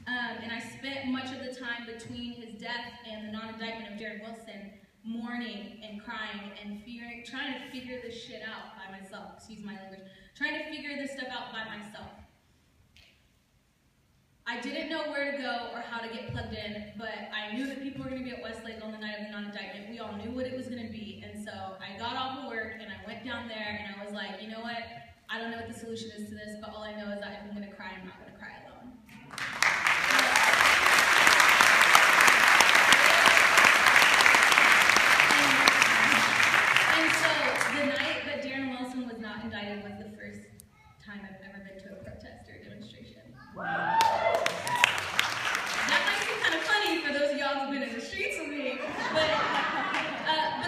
And I spent much of the time between his death and the non-indictment of Darren Wilson mourning and crying and fearing, trying to figure this shit out by myself, excuse my language, trying to figure this stuff out by myself. I didn't know where to go or how to get plugged in, but I knew that people were going to be at Westlake on the night of the non-indictment. We all knew what it was going to be, and so I got off of work and I went down there and I was like, you know what, I don't know what the solution is to this, but all I know is that if I'm going to cry, I'm not going to cry alone. And so the night that Darren Wilson was not indicted was the first time I've ever been to a protest or a demonstration. Wow. That might seem kind of funny for those of y'all who've been in the streets with me, but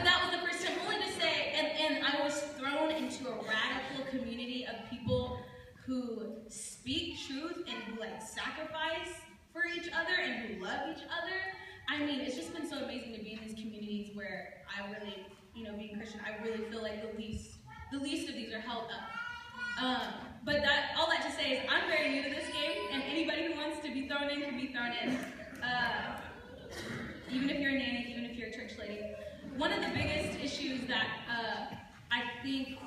that was the first time. Only to say, and I was thrown into a radical community of people who speak truth and who like sacrifice for each other and who love each other. I mean, it's just been so amazing to be in these communities where I really, you know, being Christian, I really feel like the least of these are held up. But all that to say is I'm very new to this game, and anybody who wants to be thrown in can be thrown in. Even if you're a nanny, even if you're a church lady. One of the biggest issues that I think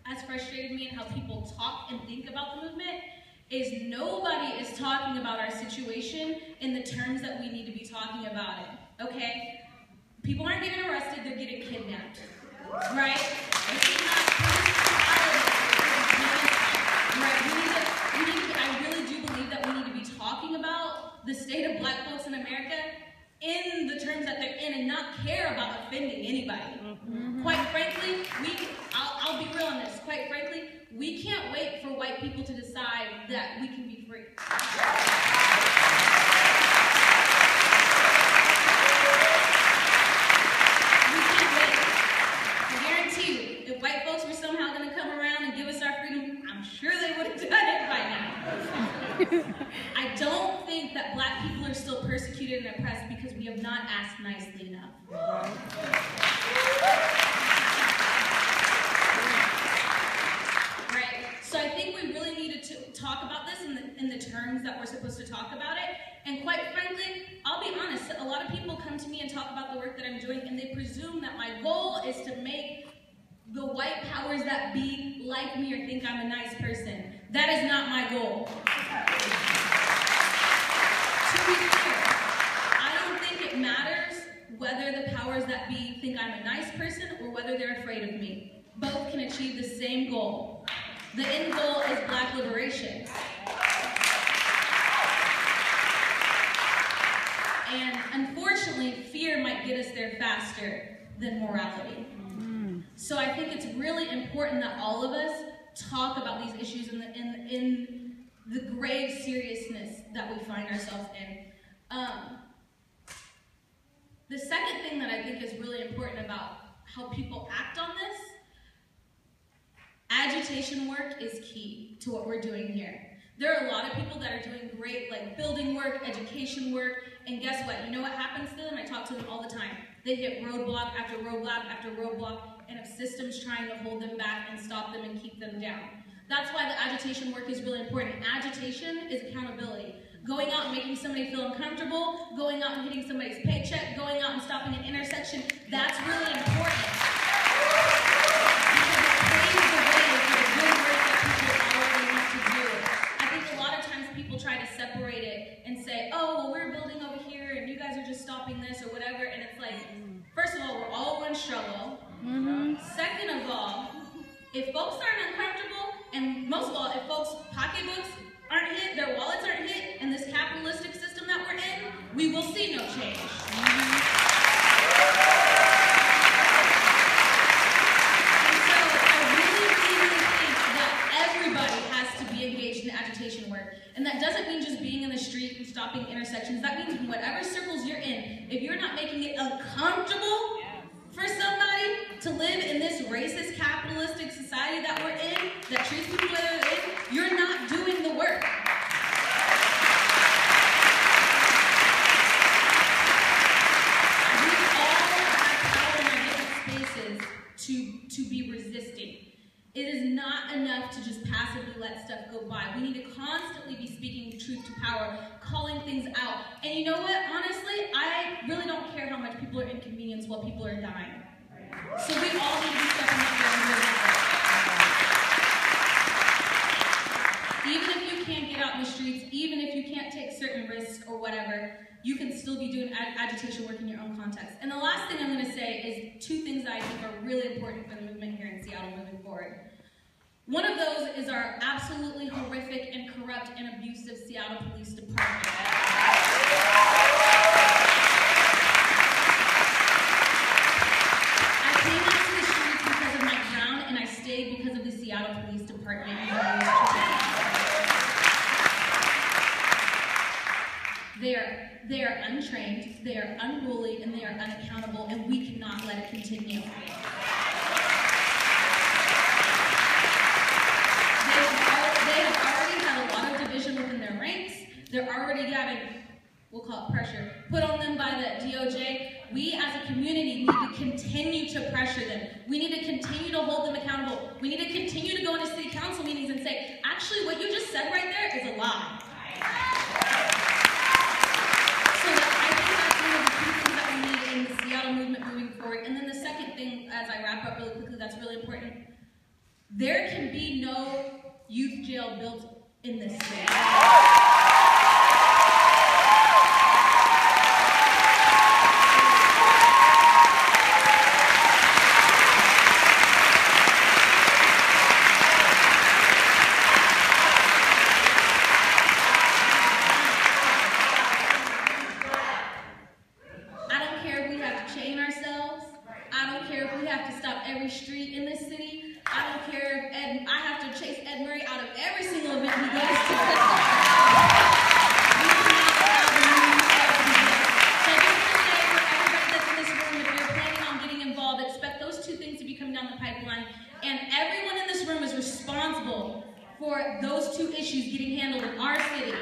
has frustrated me and how people talk and think about the movement is nobody is talking about our situation in the terms that we need to be talking about it, okay? People aren't getting arrested, they're getting kidnapped, right? I really do believe that we need to be talking about the state of black folks in America in the terms that they're in and not care about offending anybody. Mm-hmm. Quite frankly, I'll be real on this, quite frankly, we can't wait for white people to decide that we can be free. We can't wait. I guarantee you, if white folks were somehow going to come around and give us our freedom, I'm sure they would have done it by now. I don't think that black people are still persecuted and oppressed because we have not asked nicely enough. Right? So I think we really needed to talk about this in the terms that we're supposed to talk about it. And quite frankly, I'll be honest, a lot of people come to me and talk about the work that I'm doing, and they presume that my goal is to make the white powers that be like me or think I'm a nice person. That is not my goal. To be clear, I don't think it matters whether the powers that be think I'm a nice person or whether they're afraid of me. Both can achieve the same goal. The end goal is black liberation. And unfortunately, fear might get us there faster than morality. So I think it's really important that all of us talk about these issues in the grave seriousness that we find ourselves in. The second thing that I think is really important about how people act on this, agitation work is key to what we're doing here. There are a lot of people that are doing great, like building work, education work, and guess what? You know what happens to them? I talk to them all the time. They hit roadblock after roadblock after roadblock, and a system's trying to hold them back and stop them and keep them down. That's why the agitation work is really important. Agitation is accountability. Going out and making somebody feel uncomfortable, going out and hitting somebody's paycheck, going out and stopping an intersection, that's really important. Because it paves the way for the good work that people already want to do. I think a lot of times people try to separate it and say, oh, well, we're building over here and you guys are just stopping this or whatever, and it's like, first of all, we're all one struggle. Second of all, if folks aren't uncomfortable, and most of all, if folks' pocketbooks aren't hit, their wallets aren't hit, in this capitalistic system that we're in, we will see no change. And so I really think that everybody has to be engaged in agitation work. And that doesn't mean just being in the street and stopping intersections. That means in whatever circles you're in, if you're not making it uncomfortable for somebody to live in this racist, capitalistic society that we're in, that treats people the way they're in, you're not doing the work. We all have power in our different spaces to be resisting. It is not enough to just passively let stuff go by. We need to constantly be speaking truth to power, calling things out. And you know what? Honestly, I really don't care how much people are inconvenienced while people are dying. So we all need to be stepping up there and doing that. Even if you can't get out in the streets, even if you can't take certain risks or whatever, you can still be doing agitation work in your own context. And the last thing I'm going to say is two things that I think are really important for the movement here in Seattle moving forward. One of those is our absolutely horrific and corrupt and abusive Seattle Police Department. I came out to the streets because of my ground, and I stayed because of the Seattle Police Department. They are untrained, they are unruly, and they are unaccountable, and we cannot let it continue. They have already had a lot of division within their ranks. They're already having, we'll call it pressure, put on them by the DOJ. We as a community need to continue to pressure them. We need to continue to hold them accountable. We need to continue to go into city council meetings and say, actually, what you just said right there is a lie. As I wrap up really quickly, that's really important. There can be no youth jail built in this city. I don't care if we have to chain ourselves. I don't care if we have to stop every street in this city. I don't care if I have to chase Ed Murray out of every single event he goes to. So just to say for everybody that's in this room, if you're planning on getting involved, expect those two things to be coming down the pipeline. And everyone in this room is responsible for those two issues getting handled in our city.